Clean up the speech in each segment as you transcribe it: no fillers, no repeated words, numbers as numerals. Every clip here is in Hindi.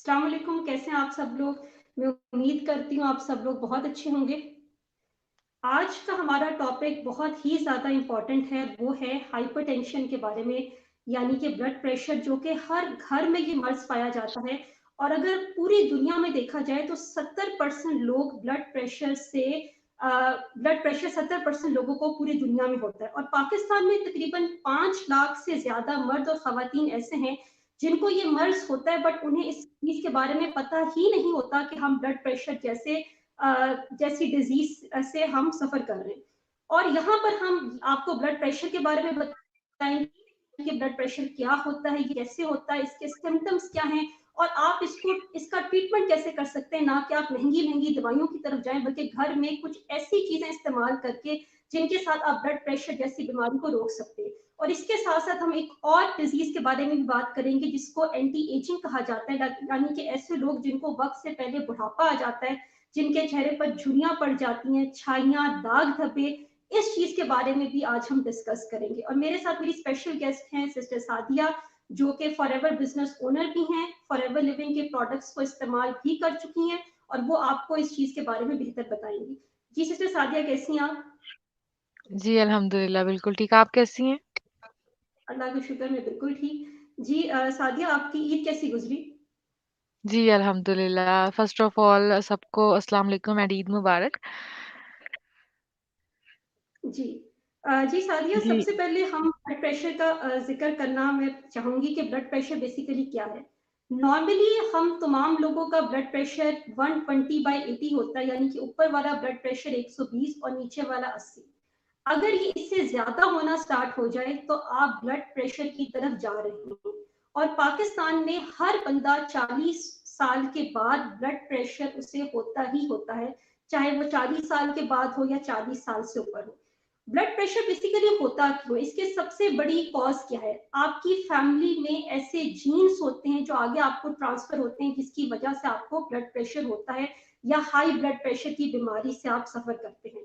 अस्सलाम वालेकुम, कैसे हैं आप सब लोग? मैं उम्मीद करती हूँ आप सब लोग बहुत अच्छे होंगे। आज का हमारा टॉपिक बहुत ही ज़्यादा इम्पोर्टेंट है, वो है हाइपरटेंशन के बारे में, यानी कि ब्लड प्रेशर जो कि हर घर में ये मर्ज़ पाया जाता है और अगर पूरी दुनिया में देखा जाए तो 70% लोग ब्लड प्रेशर 70% लोगों को पूरी दुनिया में होता है और पाकिस्तान में तकरीबन 5 लाख से ज़्यादा मर्द और ख़वातीन ऐसे हैं जिनको ये मर्ज़ होता है बट उन्हें इस चीज़ के बारे में पता ही नहीं होता कि हम ब्लड प्रेशर जैसी डिजीज से हम सफर कर रहे हैं और यहाँ पर हम आपको ब्लड प्रेशर के बारे में बताएंगे कि ब्लड प्रेशर क्या होता है, ये कैसे होता है, इसके सिम्टम्स क्या हैं और आप इसका ट्रीटमेंट कैसे कर सकते हैं। ना कि आप महंगी महंगी दवाइयों की तरफ जाएं बल्कि घर में कुछ ऐसी चीजें इस्तेमाल करके जिनके साथ आप ब्लड प्रेशर जैसी बीमारी को रोक सकते हैं। और इसके साथ साथ हम एक और डिजीज के बारे में भी बात करेंगे जिसको एंटी एजिंग कहा जाता है, यानी कि ऐसे लोग जिनको वक्त से पहले बुढ़ापा आ जाता है, जिनके चेहरे पर झुर्रियां पड़ जाती हैं, छाइयां, दाग धब्बे, इस चीज के बारे में भी आज हम डिस्कस करेंगे। और मेरे साथ मेरी स्पेशल गेस्ट हैं सिस्टर सादिया, जो कि फॉरएवर बिजनेस ओनर भी हैं, फॉरएवर लिविंग के प्रोडक्ट्स को इस्तेमाल भी कर चुकी हैं और वो आपको इस चीज के बारे में बेहतर बताएंगी। जी सिस्टर सादिया, कैसी हैं आप? जी, अल्हम्दुलिल्लाह बिल्कुल ठीक। आप कैसी हैं? अल्लाह का शुक्र, मैं बिल्कुल ठीक। जी सादिया, आपकी ईद कैसी गुजरी? जी, अल्हम्दुलिल्लाह। फ़र्स्ट ऑफ़ ऑल सबको अस्सलाम वालेकुम एंड ईद मुबारक। जी जी सादिया, जी, सबसे पहले हम ब्लड प्रेशर का जिक्र करना मैं चाहूंगी कि ब्लड प्रेशर बेसिकली क्या है। नॉर्मली हम तमाम लोगों का ब्लड प्रेशर 120/80 होता है, यानी कि ऊपर वाला ब्लड प्रेशर 120 और नीचे वाला 80। अगर ये इससे ज्यादा होना स्टार्ट हो जाए तो आप ब्लड प्रेशर की तरफ जा रहे हैं और पाकिस्तान में हर बंदा 40 साल के बाद ब्लड प्रेशर उसे होता ही होता है, चाहे वो 40 साल के बाद हो या 40 साल से ऊपर हो। ब्लड प्रेशर बेसिकली होता क्यों, इसके सबसे बड़ी कॉज क्या है? आपकी फैमिली में ऐसे जीन्स होते हैं जो आगे आपको ट्रांसफर होते हैं जिसकी वजह से आपको ब्लड प्रेशर होता है या हाई ब्लड प्रेशर की बीमारी से आप सफर करते हैं।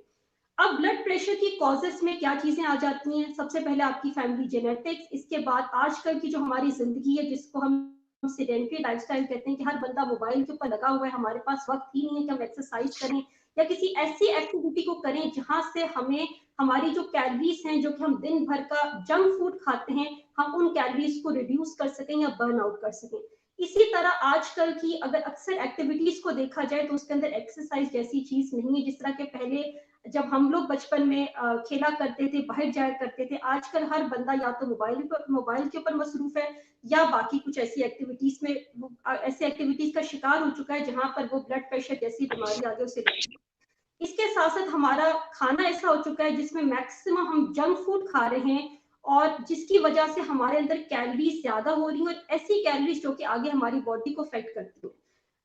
अब ब्लड प्रेशर की कॉजेस में क्या चीजें आ जाती हैं? सबसे पहले आपकी फैमिली जेनेटिक्स, इसके बाद आजकल की जो हमारी जिंदगी है जिसको हम सेडेंटरी लाइफस्टाइल कहते हैं कि हर बंदा मोबाइल के ऊपर लगा हुआ है, हमारे पास वक्त ही नहीं है कि हम एक्सरसाइज करें या किसी ऐसी एक्टिविटी को करें जहां से हमें हमारी जो कैलोरीज हैं जो कि हम दिन भर का जंक फूड खाते हैं, हम उन कैलोरीज को रिड्यूस कर सकें या बर्न आउट कर सकें। इसी तरह आजकल की अगर अक्सर एक्टिविटीज को देखा जाए तो उसके अंदर एक्सरसाइज जैसी चीज नहीं है। जिस तरह के पहले जब हम लोग बचपन में खेला करते थे, बाहर जाया करते थे, आजकल हर बंदा या तो मोबाइल के ऊपर मसरूफ है या बाकी कुछ ऐसी एक्टिविटीज का शिकार हो चुका है जहां पर वो ब्लड प्रेशर जैसी बीमारी आगे उसे लगती है। इसके साथ साथ हमारा खाना ऐसा हो चुका है जिसमें मैक्सिमम हम जंक फूड खा रहे हैं और जिसकी वजह से हमारे अंदर कैलोरीज ज्यादा हो रही है और ऐसी कैलोरीज जो कि आगे हमारी बॉडी को अफेक्ट करती है।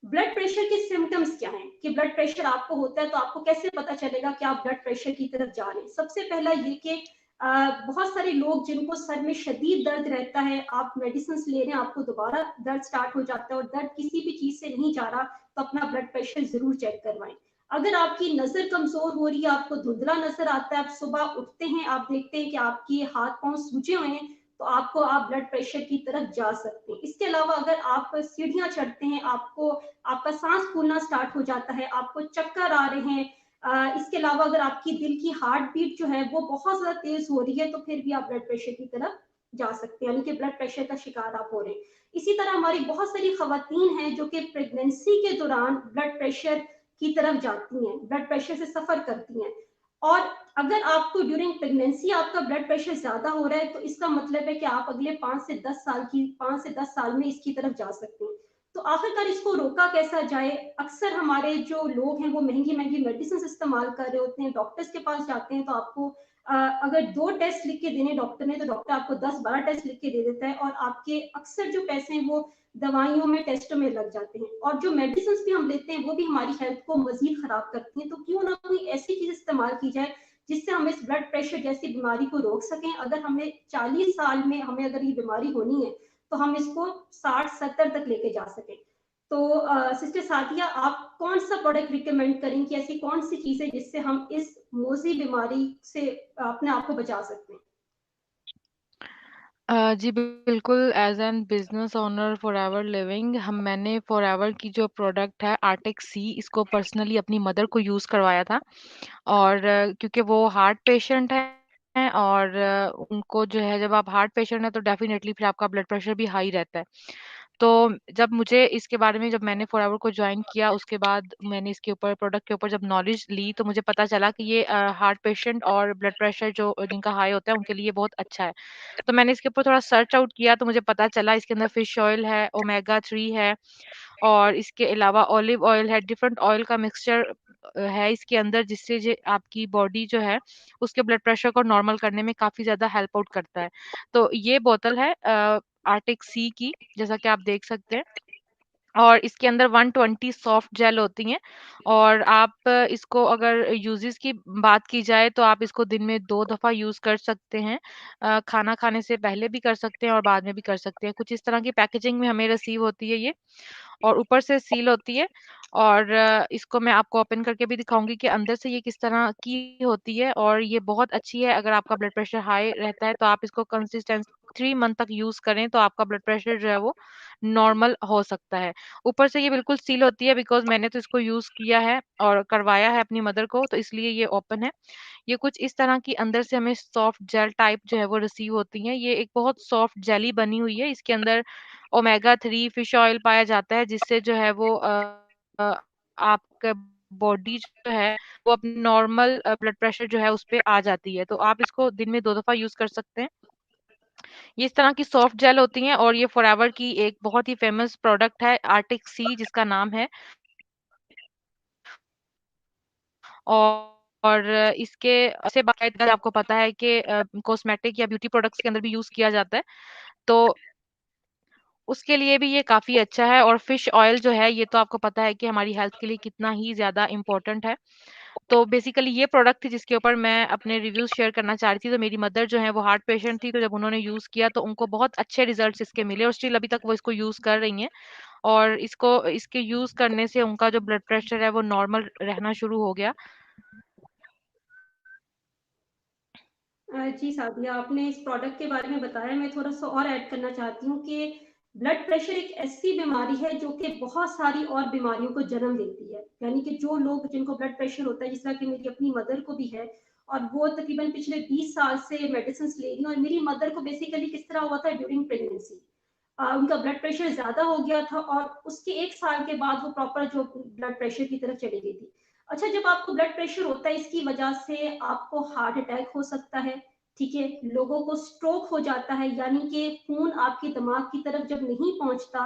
ब्लड प्रेशर के सिम्टम्स क्या हैं कि ब्लड प्रेशर आपको होता है तो आपको कैसे पता चलेगा कि आप ब्लड प्रेशर की तरफ जा रहे हैं? सबसे पहला ये कि बहुत सारे लोग जिनको सर में शदीद दर्द रहता है, आप मेडिसिन ले रहे हैं, आपको दोबारा दर्द स्टार्ट हो जाता है और दर्द किसी भी चीज से नहीं जा रहा, तो अपना ब्लड प्रेशर जरूर चेक करवाएं। अगर आपकी नजर कमजोर हो रही है, आपको धुंधला नजर आता है, आप सुबह उठते हैं, आप देखते हैं कि आपके हाथ पांव सूजे हुए हैं, तो आप ब्लड प्रेशर की तरफ जा सकते हैं। इसके अलावा अगर आप सीढ़ियां चढ़ते हैं, आपका सांस फूलना स्टार्ट हो जाता है, आपको चक्कर आ रहे हैं, इसके अलावा अगर आपकी दिल की हार्ट बीट जो है वो बहुत ज्यादा तेज हो रही है, तो फिर भी आप ब्लड प्रेशर की तरफ जा सकते हैं, यानी कि ब्लड प्रेशर का शिकार आप हो रहे हैं। इसी तरह हमारी बहुत सारी खवातीन हैं जो कि प्रेगनेंसी के दौरान ब्लड प्रेशर की तरफ जाती हैं, ब्लड प्रेशर से सफर करती हैं। और अगर आपको ड्यूरिंग प्रेगनेंसी आपका ब्लड प्रेशर ज्यादा हो रहा है तो इसका मतलब है कि आप अगले 5 से 10 साल में इसकी तरफ जा सकते हैं। तो आखिरकार इसको रोका कैसा जाए? अक्सर हमारे जो लोग हैं वो महंगी महंगी मेडिसिन इस्तेमाल कर रहे होते हैं, डॉक्टर्स के पास जाते हैं तो आपको अगर 2 टेस्ट लिख के देने डॉक्टर ने तो डॉक्टर आपको 10-12 टेस्ट लिख के दे देता है और आपके अक्सर जो पैसे हैं वो दवाइयों में, टेस्टों में लग जाते हैं और जो मेडिसिन भी हम लेते हैं वो भी हमारी हेल्थ को मजीद खराब करती हैं। तो क्यों ना कोई ऐसी चीज इस्तेमाल की जाए जिससे हम इस ब्लड प्रेशर जैसी बीमारी को रोक सकें। अगर हमें 40 साल में हमें अगर ये बीमारी होनी है तो हम इसको 60-70 तक लेके जा सकें। तो सिस्टर सादिया, आप कौन सा प्रोडक्ट रिकमेंड करेंगे? ऐसी कौन सी चीज है जिससे हम इस मोजी बीमारी से अपने आप को बचा सकते हैं? जी बिल्कुल, as an business owner forever living मैंने फॉरएवर की जो प्रोडक्ट है आर्टिक सी, इसको पर्सनली अपनी मदर को यूज़ करवाया था। और क्योंकि वो हार्ट पेशेंट हैं और उनको जो है, जब आप हार्ट पेशेंट हैं तो डेफ़िनेटली फिर आपका ब्लड प्रेशर भी हाई रहता है। तो जब मुझे इसके बारे में, जब मैंने फॉरएवर को जॉइन किया, उसके बाद मैंने इसके ऊपर, प्रोडक्ट के ऊपर जब नॉलेज ली, तो मुझे पता चला कि ये हार्ट पेशेंट और ब्लड प्रेशर जो जिनका हाई होता है उनके लिए बहुत अच्छा है। तो मैंने इसके ऊपर थोड़ा सर्च आउट किया, तो मुझे पता चला इसके अंदर फिश ऑयल है, ओमेगा 3 है और इसके अलावा ऑलिव ऑयल है, डिफरेंट ऑयल का मिक्सचर है इसके अंदर, जिससे जे आपकी बॉडी जो है उसके ब्लड प्रेशर को नॉर्मल करने में काफ़ी ज़्यादा हेल्प आउट करता है। तो ये बोतल है आर्टिक सी की, जैसा कि आप देख सकते हैं। और इसके अंदर 120 सॉफ्ट जेल होती हैं और आप इसको, अगर यूजेस की बात की जाए, तो आप इसको दिन में 2 दफ़ा यूज़ कर सकते हैं। खाना खाने से पहले भी कर सकते हैं और बाद में भी कर सकते हैं। कुछ इस तरह की पैकेजिंग में हमें रिसीव होती है ये, और ऊपर से सील होती है। और इसको मैं आपको ओपन करके भी दिखाऊँगी कि अंदर से ये किस तरह की होती है, और ये बहुत अच्छी है। अगर आपका ब्लड प्रेशर हाई रहता है तो आप इसको कंसिस्टेंस 3 मंथ तक यूज़ करें, तो आपका ब्लड प्रेशर जो है वो नॉर्मल हो सकता है। ऊपर से ये बिल्कुल सील होती है, बिकॉज़ मैंने तो इसको यूज़ किया है और करवाया है अपनी मदर को, तो इसलिए ये ओपन है। ये कुछ इस तरह की अंदर से हमें सॉफ्ट जेल टाइप जो है वो रिसीव होती हैं। ये एक बहुत सॉफ्ट जेली बनी हुई है। इसके अंदर ओमेगा 3 फिश ऑयल पाया जाता है, जिससे जो है वो अ, आपका बॉडी जो है वो अपनी नॉर्मल ब्लड प्रेशर जो है उस पे आ जाती है। तो आप इसको दिन में 2 दफ़ा यूज़ कर सकते हैं। ये इस तरह की सॉफ्ट जेल होती हैं और ये फॉरएवर की एक बहुत ही फेमस प्रोडक्ट है आर्टिक सी, जिसका नाम है। और इसके से बाकायदा आपको पता है कि कॉस्मेटिक या ब्यूटी प्रोडक्ट्स के अंदर भी यूज़ किया जाता है। तो उसके लिए भी ये काफ़ी अच्छा है। और फिश ऑयल जो है, ये तो आपको पता है कि हमारी हेल्थ के लिए कितना ही ज़्यादा इम्पोर्टेंट है। तो बेसिकली ये प्रोडक्ट थी जिसके ऊपर मैं अपने रिव्यूज़ शेयर करना चाह रही थी। तो मेरी मदर जो है वो हार्ट पेशेंट थी, तो जब उन्होंने यूज़ किया तो उनको बहुत अच्छे रिज़ल्ट्स इसके मिले और स्टिल अभी तक वो इसको यूज़ कर रही हैं। और इसके यूज़ करने से उनका जो ब्लड प्रेशर है वो नॉर्मल रहना शुरू हो गया। जी सादिया, आपने इस प्रोडक्ट के बारे में बताया। मैं थोड़ा-सा और ऐड करना चाहती हूँ कि ब्लड प्रेशर एक ऐसी बीमारी है जो कि बहुत सारी और बीमारियों को जन्म देती है। यानी कि जो लोग जिनको ब्लड प्रेशर होता है, जिस तरह कि मेरी अपनी मदर को भी है और वो तकरीबन पिछले 20 साल से मेडिसिन्स ले रही हैं। और मेरी मदर को बेसिकली किस तरह हुआ था ड्यूरिंग प्रेगनेंसी। उनका ब्लड प्रेशर ज़्यादा हो गया था और उसके 1 साल के बाद वो प्रॉपर जो ब्लड प्रेशर की तरफ चली गई थी। अच्छा, जब आपको ब्लड प्रेशर होता है, इसकी वजह से आपको हार्ट अटैक हो सकता है, ठीक है? लोगों को स्ट्रोक हो जाता है, यानी कि खून आपके दिमाग की तरफ जब नहीं पहुँचता,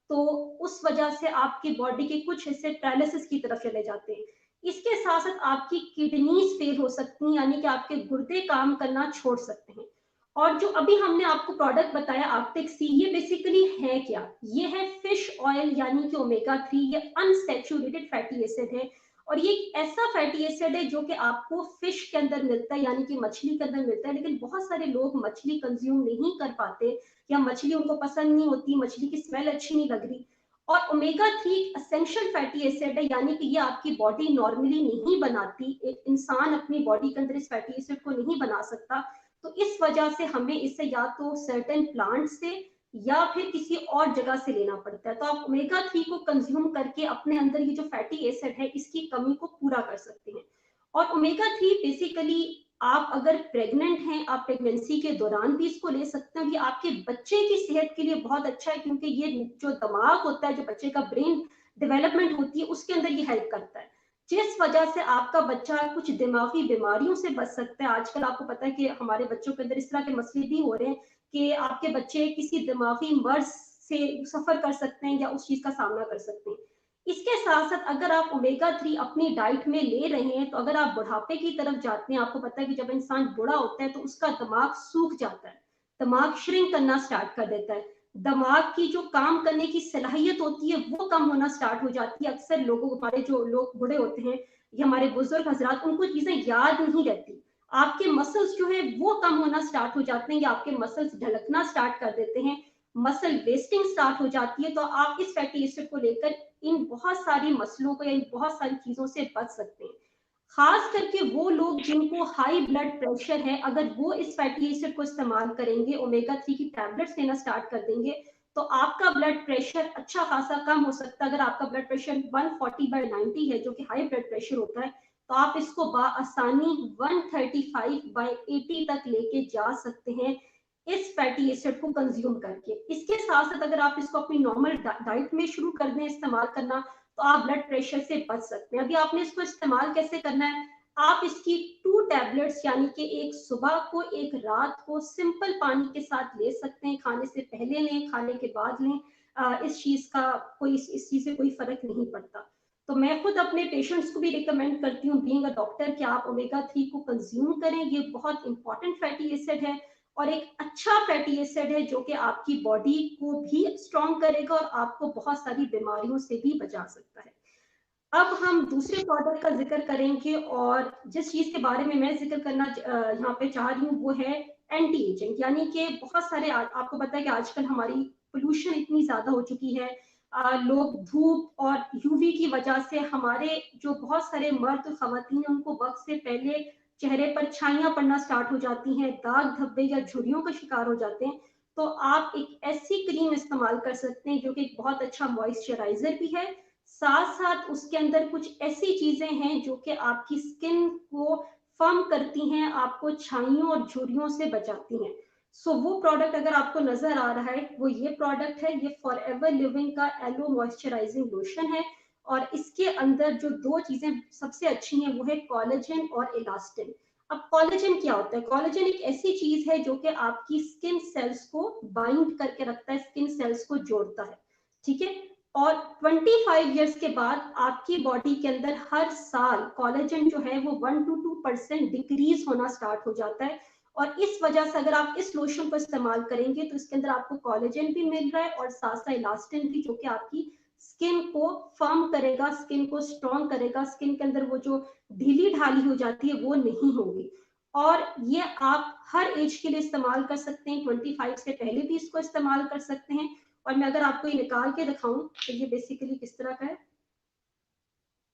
तो उस वजह से आपकी बॉडी के कुछ हिस्से पैरालिसिस की तरफ चले जाते हैं। इसके साथ-साथ आपकी किडनीज़ फेल हो सकती हैं, यानी कि आपके गुर्दे काम करना छोड़ सकते हैं। और जो अभी हमने आपको प्रोडक्ट बताया आर्टिक सी, ये बेसिकली है क्या? ये है फिश ऑयल, यानी कि ओमेगा 3। ये अनसैचुरेटेड फैटी एसिड है और ये एक ऐसा फैटी एसिड है जो कि आपको फिश के अंदर मिलता है, यानी कि मछली के अंदर मिलता है। लेकिन बहुत सारे लोग मछली कंज्यूम नहीं कर पाते या मछली उनको पसंद नहीं होती, मछली की स्मेल अच्छी नहीं लग रही। और ओमेगा 3 एसेंशियल फैटी एसिड है, यानी कि ये आपकी बॉडी नॉर्मली नहीं बनाती। एक इंसान अपनी बॉडी के अंदर इस फैटी एसिड को नहीं बना सकता। तो इस वजह से हमें इसे या तो सर्टेन प्लांट से या फिर किसी और जगह से लेना पड़ता है। तो आप ओमेगा 3 को कंज्यूम करके अपने अंदर ये जो फैटी एसिड है, इसकी कमी को पूरा कर सकते हैं। और ओमेगा 3 बेसिकली आप अगर प्रेग्नेंट हैं, आप प्रेगनेंसी के दौरान भी इसको ले सकते हैं। ये आपके बच्चे की सेहत के लिए बहुत अच्छा है, क्योंकि ये जो दिमाग होता है, जो बच्चे का ब्रेन डेवलपमेंट होती है, उसके अंदर ये हेल्प करता है। जिस वजह से आपका बच्चा कुछ दिमागी बीमारियों से बच सकता है। आजकल आपको पता है कि हमारे बच्चों के अंदर इस तरह के मसले भी हो रहे हैं कि आपके बच्चे किसी दिमागी मर्ज से सफर कर सकते हैं या उस चीज का सामना कर सकते हैं। इसके साथ साथ अगर आप ओमेगा 3 अपनी डाइट में ले रहे हैं, तो अगर आप बुढ़ापे की तरफ जाते हैं, आपको पता है कि जब इंसान बूढ़ा होता है तो उसका दिमाग सूख जाता है, दिमाग श्रिंक करना स्टार्ट कर देता है, दिमाग की जो काम करने की सलाहियत होती है वो कम होना स्टार्ट हो जाती है। अक्सर लोगों, हमारे जो लोग बूढ़े होते हैं या हमारे बुजुर्ग हजरात, उनको चीजें याद नहीं रहती। आपके मसल्स जो है वो कम होना स्टार्ट हो जाते हैं या आपके मसल्स ढलकना स्टार्ट कर देते हैं, मसल वेस्टिंग स्टार्ट हो जाती है। तो आप इस फैटी एसिड को लेकर इन बहुत सारी मसलों को या इन बहुत सारी चीजों से बच सकते हैं। खास करके वो लोग जिनको हाई ब्लड प्रेशर है, अगर वो इस फैटी एसिड को इस्तेमाल करेंगे, ओमेगा 3 की टैबलेट्स लेना स्टार्ट कर देंगे, तो आपका ब्लड प्रेशर अच्छा खासा कम हो सकता है। अगर आपका ब्लड प्रेशर 140/90 है, जो कि हाई ब्लड प्रेशर होता है, तो आप इसको आसानी 135/80 तक लेके जा सकते हैं इस फैटी एसिड को कंज्यूम करके। इसके साथ साथ अगर आप इसको अपनी नॉर्मल डाइट में शुरू कर दें इस्तेमाल करना, तो आप ब्लड प्रेशर से बच सकते हैं। अभी आपने इसको इस्तेमाल कैसे करना है, आप इसकी 2 टैबलेट्स यानी कि एक सुबह को एक रात को सिंपल पानी के साथ ले सकते हैं। खाने से पहले लें, खाने के बाद लें। इस चीज का कोई इस चीज से कोई फर्क नहीं पड़ता। तो मैं खुद अपने पेशेंट्स को भी रिकमेंड करती हूँ बीइंग अ डॉक्टर कि आप ओमेगा 3 को कंज्यूम करें। ये बहुत इंपॉर्टेंट फैटी एसिड है और एक अच्छा फैटी एसिड है जो कि आपकी बॉडी को भी स्ट्रॉन्ग करेगा और आपको बहुत सारी बीमारियों से भी बचा सकता है। अब हम दूसरे प्रोडक्ट का जिक्र करेंगे और जिस चीज के बारे में मैं जिक्र करना यहाँ पे चाह रही हूँ वो है एंटी एजिंग। यानी कि बहुत सारे आपको पता है कि आजकल हमारी पोल्यूशन इतनी ज्यादा हो चुकी है। लोग धूप और यूवी की वजह से हमारे जो बहुत सारे मर्द खवातीन हैं उनको वक्त से पहले चेहरे पर छाइयां पड़ना स्टार्ट हो जाती हैं, दाग धब्बे या झुर्रियों का शिकार हो जाते हैं। तो आप एक ऐसी क्रीम इस्तेमाल कर सकते हैं जो कि एक बहुत अच्छा मॉइस्चराइजर भी है, साथ साथ उसके अंदर कुछ ऐसी चीजें हैं जो कि आपकी स्किन को फर्म करती हैं, आपको छाइयों और झुर्रियों से बचाती हैं। सो वो प्रोडक्ट अगर आपको नजर आ रहा है वो ये प्रोडक्ट है, ये फॉरएवर लिविंग का एलो मॉइस्चराइजिंग लोशन है। और इसके अंदर जो 2 चीजें सबसे अच्छी हैं वो है कोलेजन और इलास्टिन। अब कोलेजन क्या होता है? कोलेजन एक ऐसी चीज है जो कि आपकी स्किन सेल्स को बाइंड करके रखता है, स्किन सेल्स को जोड़ता है, ठीक है। और 25 इयर्स के बाद आपकी बॉडी के अंदर हर साल कोलेजन जो है वो 1 to 2% डिक्रीज होना स्टार्ट हो जाता है। और इस वजह से अगर आप इस लोशन को इस्तेमाल करेंगे तो इसके अंदर आपको कोलेजन भी मिल रहा है और साथ साथ इलास्टिन भी, जो कि आपकी स्किन को फर्म करेगा, स्किन को स्ट्रॉन्ग करेगा, स्किन के अंदर वो जो ढीली ढाली हो जाती है वो नहीं होगी। और ये आप हर एज के लिए इस्तेमाल कर सकते हैं, 25 से पहले भी इसको इस्तेमाल कर सकते हैं। और मैं अगर आपको ये निकाल के दिखाऊं तो ये बेसिकली किस तरह का है,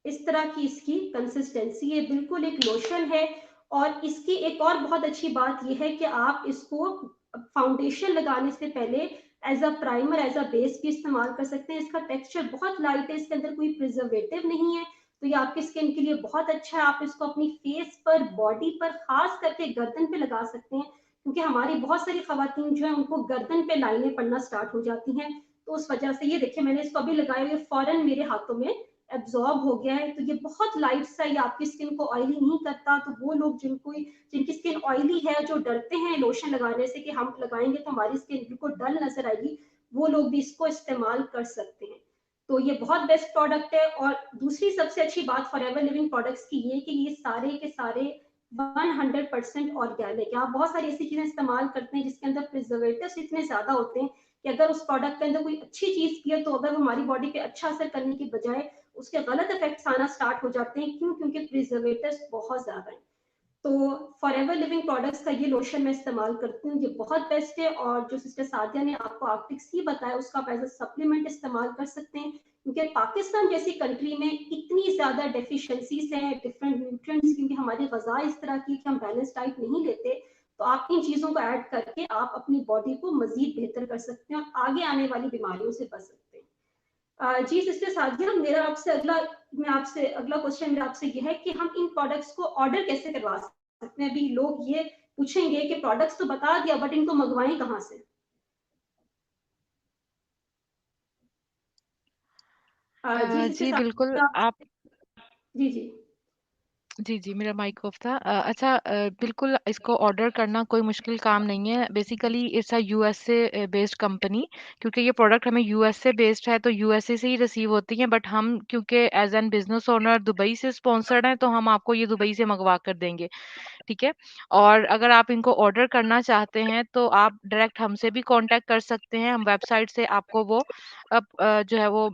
इस तरह की इसकी कंसिस्टेंसी है, बिल्कुल एक लोशन है। और इसकी एक और बहुत अच्छी बात यह है कि आप इसको फाउंडेशन लगाने से पहले as a primer, as a base भी इस्तेमाल कर सकते हैं। इसका टेक्सचर बहुत लाइट है, इसके अंदर कोई प्रिजर्वेटिव नहीं है, तो ये आपकी स्किन के लिए बहुत अच्छा है। आप इसको अपनी फेस पर, बॉडी पर, खास करके गर्दन पे लगा सकते हैं, क्योंकि हमारी बहुत सारी खवातीन जो है उनको गर्दन पे लाइनें पड़ना स्टार्ट हो जाती हैं। तो उस वजह से ये देखिए मैंने इसको अभी लगाया हुआ, फौरन मेरे हाथों में एब्जॉर्ब हो गया है। तो ये बहुत लाइट सा, ये आपकी स्किन को ऑयली नहीं करता। तो वो लोग जिनकी स्किन ऑयली है, जो डरते हैं लोशन लगाने से कि हम लगाएंगे तो हमारी स्किन बिल्कुल डल नजर आएगी, वो लोग भी इसको इस्तेमाल कर सकते हैं। तो ये बहुत बेस्ट प्रोडक्ट है। और दूसरी सबसे अच्छी बात फॉरएवर लिविंग प्रोडक्ट्स की ये कि ये सारे के सारे 100% ऑर्गेनिक है। आप बहुत सारी ऐसी चीजें इस्तेमाल करते हैं जिसके अंदर प्रिजर्वेटिव्स इतने ज्यादा होते हैं कि अगर उस प्रोडक्ट के अंदर कोई अच्छी चीज भी है तो अगर वो हमारी बॉडी पे अच्छा असर करने की बजाय उसके गलत इफेक्ट्स आना स्टार्ट हो जाते हैं। क्यों? क्योंकि प्रिजर्वेटिव्स बहुत ज्यादा है। तो फॉरएवर लिविंग प्रोडक्ट्स का ये लोशन मैं इस्तेमाल करती हूँ, ये बहुत बेस्ट है। और जो सिस्टर सादिया ने आपको आर्टिक सी बताया उसका आप एज अ सप्लीमेंट इस्तेमाल कर सकते हैं, क्योंकि पाकिस्तान जैसी कंट्री में इतनी ज्यादा डेफिशिएंसीज हैं डिफरेंट न्यूट्रिएंट्स, क्योंकि हमारी गजा इस तरह की कि हम बैलेंस डाइट नहीं लेते। तो आप इन चीजों को ऐड करके आप अपनी बॉडी को मजीद बेहतर कर सकते हैं और आगे आने वाली बीमारियों से बच सकते हैं। जी सिस्टर सादिया, मैं आपसे अगला क्वेश्चन मेरा आपसे ये है कि हम इन प्रोडक्ट्स को ऑर्डर कैसे करवा सकते हैं? अभी लोग ये पूछेंगे कि प्रोडक्ट्स तो बता दिया बट इनको मंगवाएं कहाँ से? जी सिस्टर जी बिल्कुल सादिया, आप जी जी। जी, जी, मेरा माइक ऑफ था। अच्छा, बिल्कुल इसको ऑर्डर करना कोई मुश्किल काम नहीं है। Basically it's a USA based company, क्योंकि ये प्रोडक्ट हमें यूएसए बेस्ड है तो यूएसए से ही रिसीव होती हैं। बट हम क्योंकि as an business owner Dubai से स्पॉन्सर्ड हैं तो हम आपको ये दुबई से मँगवा कर देंगे, ठीक है? और अगर आप इनको ऑर्डर करना चाहते हैं तो आप डायरेक्ट हमसे भी कॉन्टैक्ट कर सकते हैं। हम वेबसाइट से आपको वो जो है वो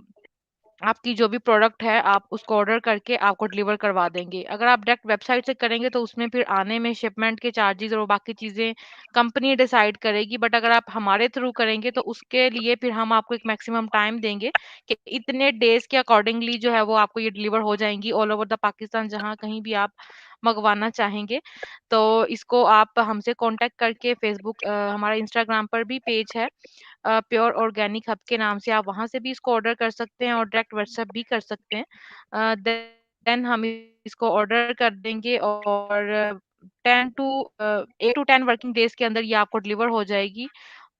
आपकी जो भी प्रोडक्ट है आप उसको ऑर्डर करके आपको डिलीवर करवा देंगे। अगर आप डायरेक्ट वेबसाइट से करेंगे तो उसमें फिर आने में शिपमेंट के चार्जेज़ और बाकी चीज़ें कंपनी डिसाइड करेगी। बट अगर आप हमारे थ्रू करेंगे तो उसके लिए फिर हम आपको एक मैक्सिमम टाइम देंगे कि इतने डेज़ के अकॉर्डिंगली जो है वो आपको ये डिलीवर हो जाएँगी ऑल ओवर द पाकिस्तान, जहाँ कहीं भी आप मँगवाना चाहेंगे। तो इसको आप हमसे कॉन्टैक्ट करके फ़ेसबुक हमारा इंस्टाग्राम पर भी पेज है, प्योर ऑर्गेनिक हब के नाम से, आप वहाँ से भी इसको ऑर्डर कर सकते हैं और डायरेक्ट व्हाट्सएप भी कर सकते हैं। देन हम इसको ऑर्डर कर देंगे और 8 टू 10 वर्किंग डेज़ के अंदर ये आपको डिलीवर हो जाएगी।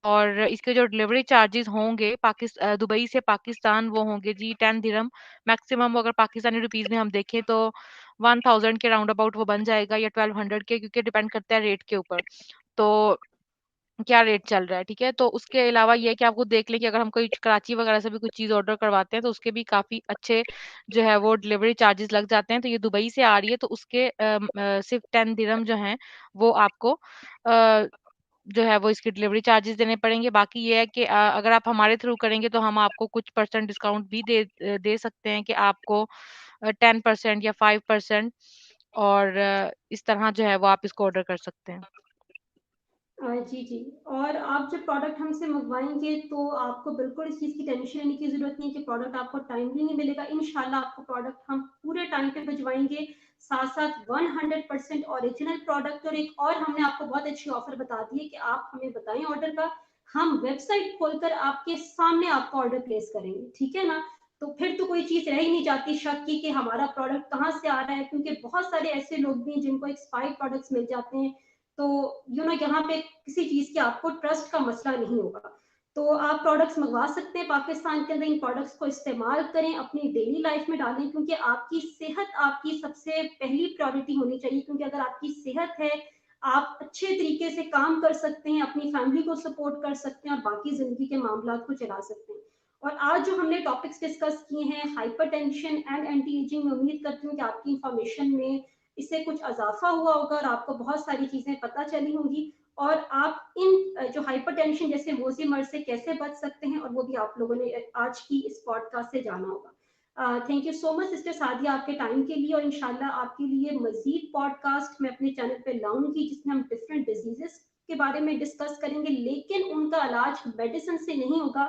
और इसके जो डिलीवरी चार्जेज़ होंगे दुबई से पाकिस्तान, वो होंगे जी 10 दिरहम। मैक्सिमम अगर पाकिस्तानी रुपीज़ में हम देखें तो 1000 के राउंड अबाउट वो बन जाएगा या 1200 के, क्योंकि डिपेंड करता है रेट के ऊपर। तो क्या रेट चल रहा है, ठीक है? तो उसके अलावा ये है कि आपको देख लें कि अगर हम कोई कराची वगैरह से भी कुछ चीज़ ऑर्डर करवाते हैं तो उसके भी काफ़ी अच्छे जो है वो डिलीवरी चार्जेज़ लग जाते हैं। तो ये दुबई से आ रही है तो उसके सिर्फ़ 10 दिरहम जो हैं वो आपको जो है वो इसके डिलीवरी चार्जेज़ देने पड़ेंगे। बाकी ये है कि अगर आप हमारे थ्रू करेंगे तो हम आपको कुछ परसेंट डिस्काउंट भी दे सकते हैं कि आपको 10% या 5%, और इस तरह जो है वो आप इसको ऑर्डर कर सकते हैं। जी, जी। और आप जब प्रोडक्ट हमसे मँगवाएँगे तो आपको बिल्कुल इस चीज़ की टेंशन लेने की ज़रूरत नहीं है कि प्रोडक्ट आपको टाइमली नहीं मिलेगा। इंशाल्लाह आपको प्रोडक्ट हम पूरे टाइम पे भिजवाएँगे, साथ-साथ 100% ओरिजिनल प्रोडक्ट। और एक और हमने आपको बहुत अच्छी ऑफ़र बता दी है कि आप हमें बताएँ ऑर्डर का, हम वेबसाइट खोलकर आपके सामने आपका ऑर्डर प्लेस करेंगे, ठीक है ना? तो फिर तो कोई चीज़ रह ही नहीं जाती शक की कि हमारा प्रोडक्ट कहाँ से आ रहा है, क्योंकि बहुत सारे ऐसे लोग भी हैं जिनको एक्सपायर्ड प्रोडक्ट्स मिल जाते हैं। तो यहाँ पे किसी चीज़ की आपको ट्रस्ट का मसला नहीं होगा। तो आप प्रोडक्ट्स मँगवा सकते हैं पाकिस्तान के अंदर, इन प्रोडक्ट्स को इस्तेमाल करें, अपनी डेली लाइफ़ में डालें, क्योंकि आपकी सेहत आपकी सबसे पहली प्रायोरिटी होनी चाहिए। क्योंकि अगर आपकी सेहत है, आप अच्छे तरीके से काम कर सकते हैं, अपनी फैमिली को सपोर्ट कर सकते हैं और बाकी ज़िंदगी के मामलात को चला सकते हैं। और आज जो हमने टॉपिक्स डिस्कस किए हैं, हाइपरटेंशन एंड एंटी एजिंग, मैं उम्मीद करती हूँ कि आपकी इन्फॉर्मेशन में इससे कुछ इज़ाफ़ा हुआ होगा और आपको बहुत सारी चीज़ें पता चली होंगी, और आप इन जो हाइपरटेंशन जैसे मोज़ी मर्ज़ से कैसे बच सकते हैं, और वो भी आप लोगों ने आज की इस पॉडकास्ट से जाना होगा। Thank you so much sister Sadia आपके टाइम के लिए, और इंशाल्लाह आपके लिए मज़ीद पॉडकास्ट मैं अपने चैनल पे लाऊँगी जिसमें हम डिफरेंट डिज़ीज़ेज़ के बारे में डिस्कस करेंगे, लेकिन उनका इलाज मेडिसिन से नहीं होगा,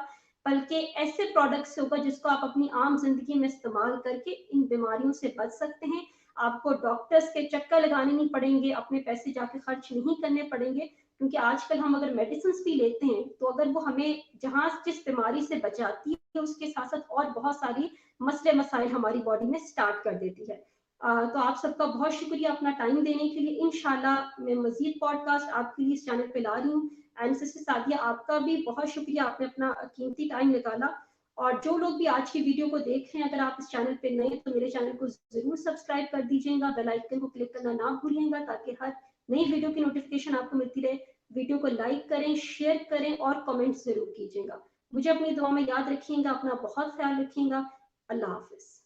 बल्कि ऐसे प्रोडक्ट से होगा जिसको आप अपनी आम ज़िंदगी में इस्तेमाल करके इन बीमारियों से बच सकते हैं। आपको डॉक्टर्स के चक्कर लगाने नहीं पड़ेंगे, अपने पैसे जाके खर्च नहीं करने पड़ेंगे, क्योंकि आजकल हम अगर मेडिसिन भी लेते हैं तो अगर वो हमें जहाँ जिस बीमारी से बचाती है उसके साथ साथ और बहुत सारी मसले मसाइल हमारी बॉडी में स्टार्ट कर देती है। तो आप सबका बहुत शुक्रिया अपना टाइम देने के लिए। इंशाल्लाह मैं मजीद पॉडकास्ट आपके लिए इस चैनल पे ला रही हूँ। एंड सिस्टर सादिया आपका भी बहुत शुक्रिया, आपने अपना कीमती टाइम निकाला। और जो लोग भी आज की वीडियो को देख रहे हैं, अगर आप इस चैनल पे नए हैं तो मेरे चैनल को ज़रूर सब्सक्राइब कर दीजिएगा, बेल आइकन को क्लिक करना ना भूलिएगा ताकि हर नई वीडियो की नोटिफिकेशन आपको मिलती रहे। वीडियो को लाइक करें, शेयर करें और कमेंट ज़रूर कीजिएगा। मुझे अपनी दुआ में याद रखिएगा, अपना बहुत ख्याल रखिएगा। अल्लाह हाफ़िज़।